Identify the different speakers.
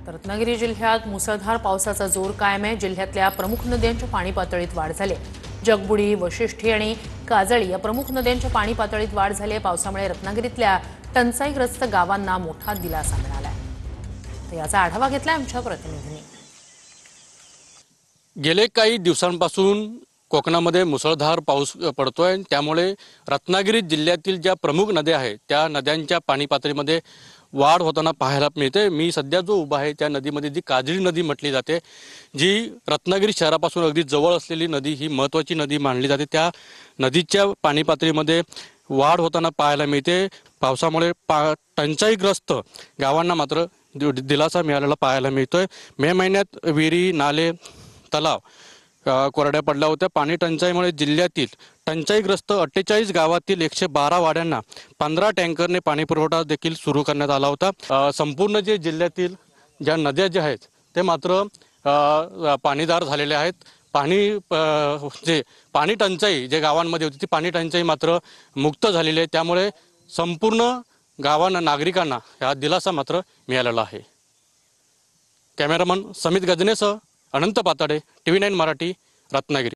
Speaker 1: तर रत्नागिरी जिल्ह्यात मुसळधार पावसाचा जोर कायम आहे। जिल्ह्यातल्या प्रमुख नद्यांच्या पाणी पातळीत वाढ झाली आहे। जगबुडी, वशिष्ठी आणि काजळी या प्रमुख नद्यांच्या पाणी पातळीत वाढ झाली आहे। पावसामुळे रत्नागिरीतल्या टंचाईग्रस्त गावांना मोठा दिलासा मिळाला आहे। तर याचा आढावा घेतला आमच्या प्रतिनिधींनी।
Speaker 2: गेले काही दिवसांपासून कोकणामध्ये मुसळधार पाऊस पडतोय। त्यामुळे रत्नागिरी जिल्ह्यातील ज्या प्रमुख नद्या आहेत त्या नद्यांच्या पाणी पातळीमध्ये वाढ होताना पाहायला मिळते। मी सध्या जो उभा आहे त्या नदीमध्ये जी काजळी नदी म्हटली जाते, जी रत्नागिरी शहरापासून अगदी जवळ असलेली नदी, ही महत्त्वाची नदी मानली जाते। त्या नदीच्या पाणी पातळीमध्ये वाढ होताना पाहायला मिळते। पावसामुळे टंचाईग्रस्त गावांना मात्र दिलासा मिळालेला पाहायला मिळतोय। मे महिन्यात विहिरी, नाले, तलाव कोरड्या पडल्या होत्या। पाणी टंचाईमुळे जिल्ह्यातील टंचाईग्रस्त 48 गावातील 112 वाड्यांना 15 टँकरने पाणी पुरवठा देखील सुरू करण्यात आला होता। संपूर्ण जे जिल्ह्यातील ज्या नद्या ज्या आहेत ते मात्र पाणीदार झालेले आहेत। पाणी टंचाई जे गावांमध्ये होती ती पाणी टंचाई मात्र मुक्त झालेली आहे। त्यामुळे संपूर्ण गावांना, नागरिकांना हा दिलासा मात्र मिळालेला आहे। कॅमेरामन समित गजनेसह अनंत पाताडे, TV9 मराठी, रत्नागिरी।